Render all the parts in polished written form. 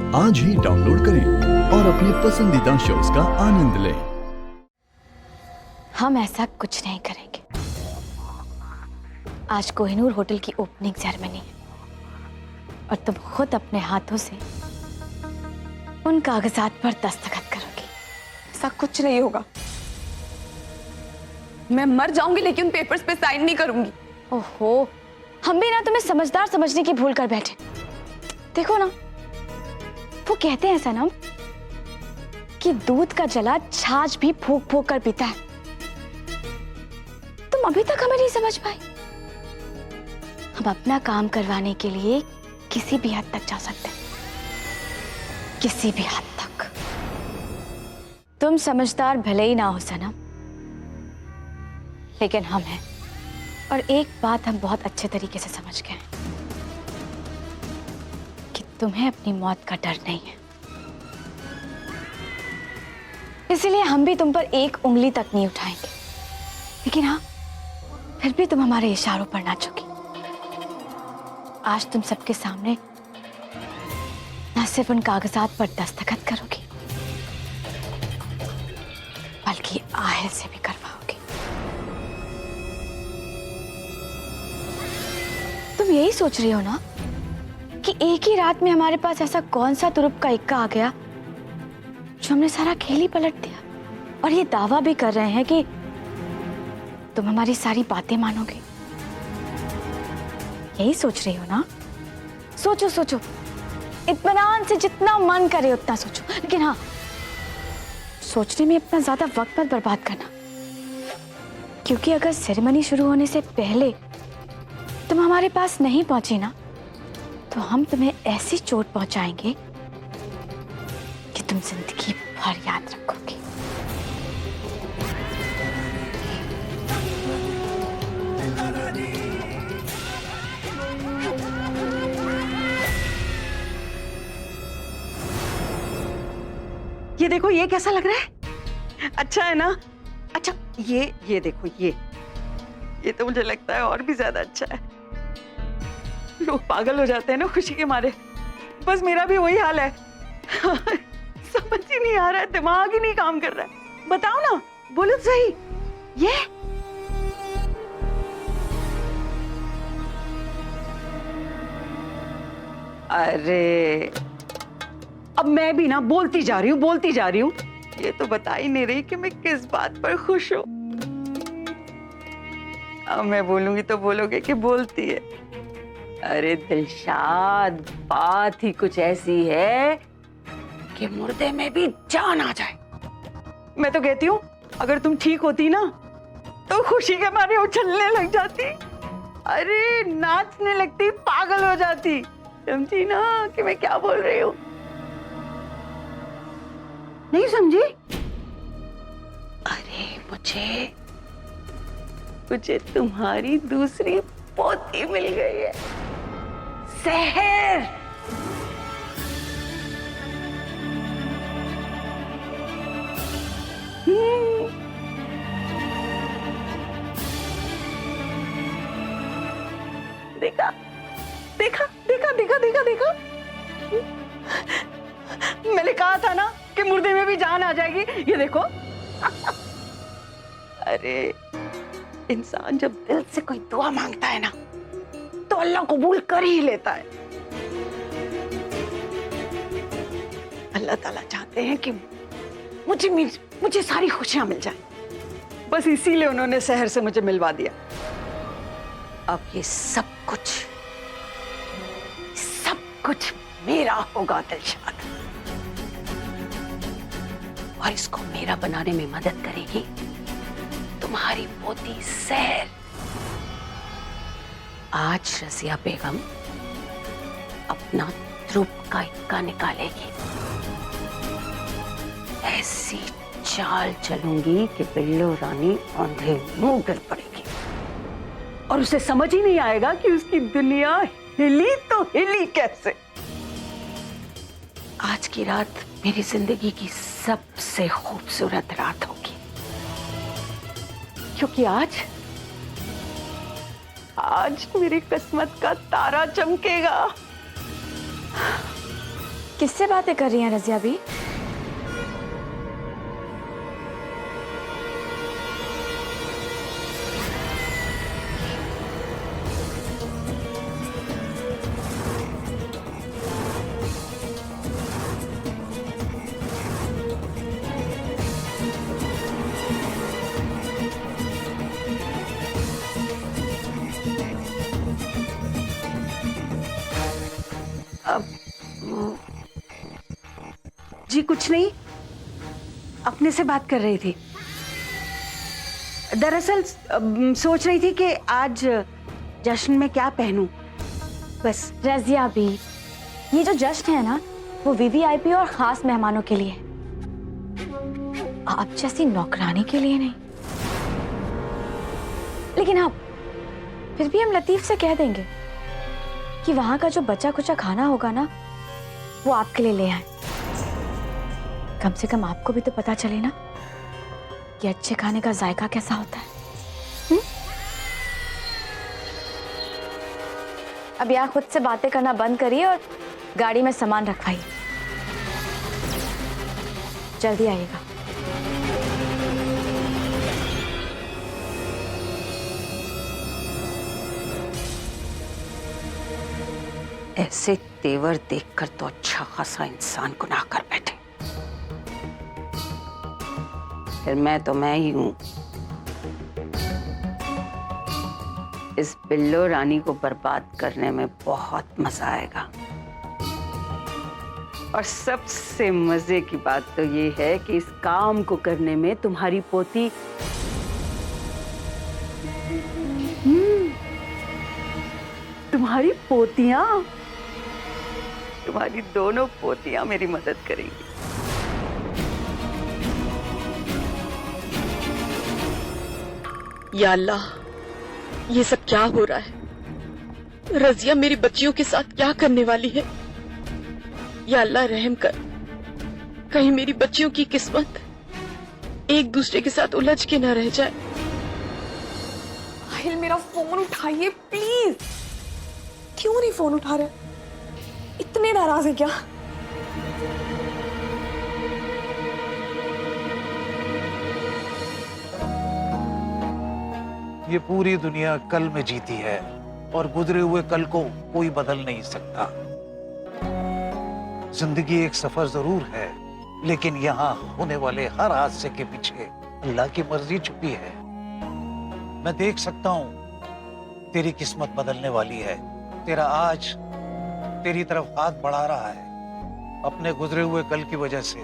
आज ही डाउनलोड करें और अपने पसंदीदा शोज का आनंद लें। हम ऐसा कुछ नहीं करेंगे। आज कोहिनूर होटल की ओपनिंग सेरेमनी है और तुम खुद अपने हाथों से उन कागजात पर दस्तखत करोगी। ऐसा कुछ नहीं होगा। मैं मर जाऊंगी लेकिन उन पेपर्स पे साइन नहीं करूंगी। ओहो, हम भी ना तुम्हें समझदार समझने की भूल कर बैठे। देखो ना, वो कहते हैं ऐसा ना कि दूध का जला छाछ भी फूंक फूंक कर पीता है। तुम अभी तक हमें नहीं समझ पाई। हम अपना काम करवाने के लिए किसी भी हद तक जा सकते हैं, किसी भी हद तक। तुम समझदार भले ही ना हो सनम, लेकिन हम हैं। और एक बात हम बहुत अच्छे तरीके से समझ गए हैं कि तुम्हें अपनी मौत का डर नहीं है। इसलिए हम भी तुम पर एक उंगली तक नहीं उठाएंगे। लेकिन हाँ, फिर भी तुम हमारे इशारों पर ना झुकी। आज तुम सबके सामने न सिर्फ उन कागजात पर दस्तखत करोगी, बल्कि आहेर से भी करवाओगी। तुम यही सोच रही हो ना कि एक ही रात में हमारे पास ऐसा कौन सा तुरुप का इक्का आ गया जो हमने सारा खेल ही पलट दिया। और ये दावा भी कर रहे हैं कि तुम हमारी सारी बातें मानोगे। यही सोच रही हो ना? सोचो सोचो, इत्मीनान से जितना मन करे उतना सोचो। लेकिन हाँ, सोचने में इतना ज्यादा वक्त मत बर्बाद करना, क्योंकि अगर सेरेमनी शुरू होने से पहले तुम हमारे पास नहीं पहुंची ना, तो हम तुम्हें ऐसी चोट पहुंचाएंगे कि तुम जिंदगी भर याद रखोगे। ये देखो, ये कैसा लग रहा है? अच्छा है ना? अच्छा, ये देखो, ये तो मुझे लगता है और भी ज्यादा अच्छा है। लोग पागल हो जाते हैं ना खुशी के मारे। बस मेरा भी वही हाल है। समझ ही नहीं आ रहा है, दिमाग ही नहीं काम कर रहा है। बताओ ना, बोलो तो सही। ये अरे, अब मैं भी ना बोलती जा रही हूँ। ये तो बता ही नहीं रही कि मैं किस बात पर खुश हूँ। अब मैं बोलूंगी तो बोलोगे कि बोलती है। अरे दिलशाद, बात ही कुछ ऐसी है कि मुर्दे में भी जान आ जाए। मैं तो कहती हूँ, अगर तुम ठीक होती ना तो खुशी के मारे उछलने लग जाती, अरे नाचने लगती, पागल हो जाती। समझी ना कि मैं क्या बोल रही हूँ? नहीं समझी? अरे मुझे तुम्हारी दूसरी पोती मिल गई है, सहर। देखा देखा देखा देखा देखा देखा, मैंने कहा था ना कि मुर्दे में भी जान आ जाएगी। ये देखो। अरे इंसान जब दिल से कोई दुआ मांगता है ना, तो अल्लाह कबूल कर ही लेता है। अल्लाह ताला चाहते हैं कि मुझे सारी खुशियां मिल जाए। बस इसीलिए उन्होंने शहर से मुझे मिलवा दिया। अब ये सब कुछ मेरा होगा दिलशाद, और इसको मेरा बनाने में मदद करेगी तुम्हारी पोती सहर। आज रजिया बेगम अपना ध्रुव का इक्का निकालेगी। ऐसी चाल चलूंगी कि बिल्लो रानी औंधे मुंह गिर पड़ेगी और उसे समझ ही नहीं आएगा कि उसकी दुनिया हिली तो हिली कैसे। आज की रात मेरी जिंदगी की सबसे खूबसूरत रात होगी, क्योंकि आज मेरी किस्मत का तारा चमकेगा। किससे बातें कर रही हैं रजिया भी? जी कुछ नहीं, अपने से बात कर रही थी। दरअसल सोच रही थी कि आज जश्न में क्या पहनूं, बस। रजिया भी, ये जो जश्न है ना, वो वीवीआईपी और खास मेहमानों के लिए, आप जैसी नौकरानी के लिए नहीं। लेकिन हाँ, फिर भी हम लतीफ से कह देंगे कि वहां का जो बचा कुचा खाना होगा ना, वो आपके लिए ले आए। कम से कम आपको भी तो पता चले ना कि अच्छे खाने का जायका कैसा होता है। अब यहाँ खुद से बातें करना बंद करिए और गाड़ी में सामान रखवाइए। जल्दी आइएगा। ऐसे तेवर देखकर तो अच्छा खासा इंसान गुनाह कर बैठे। फिर मैं ही हूं। इस बिल्लो रानी को बर्बाद करने में बहुत मजा आएगा। और सबसे मजे की बात तो ये है कि इस काम को करने में तुम्हारी पोती तुम्हारी पोतियां, तुम्हारी दोनों पोतियां मेरी मदद करेंगी। या अल्लाह, ये सब क्या हो रहा है? रजिया मेरी बच्चियों के साथ क्या करने वाली है? या अल्लाह रहम कर, कहीं मेरी बच्चियों की किस्मत एक दूसरे के साथ उलझ के ना रह जाए। साहिल, मेरा फोन उठाइए प्लीज। क्यों नहीं फोन उठा रहे? इतने नाराज है क्या? ये पूरी दुनिया कल में जीती है और गुजरे हुए कल को कोई बदल नहीं सकता। जिंदगी एक सफर जरूर है, लेकिन यहाँ होने वाले हर हादसे के पीछे अल्लाह की मर्जी छुपी है। मैं देख सकता हूँ तेरी किस्मत बदलने वाली है। तेरा आज तेरी तरफ हाथ बढ़ा रहा है। अपने गुजरे हुए कल की वजह से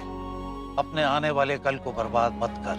अपने आने वाले कल को बर्बाद मत कर।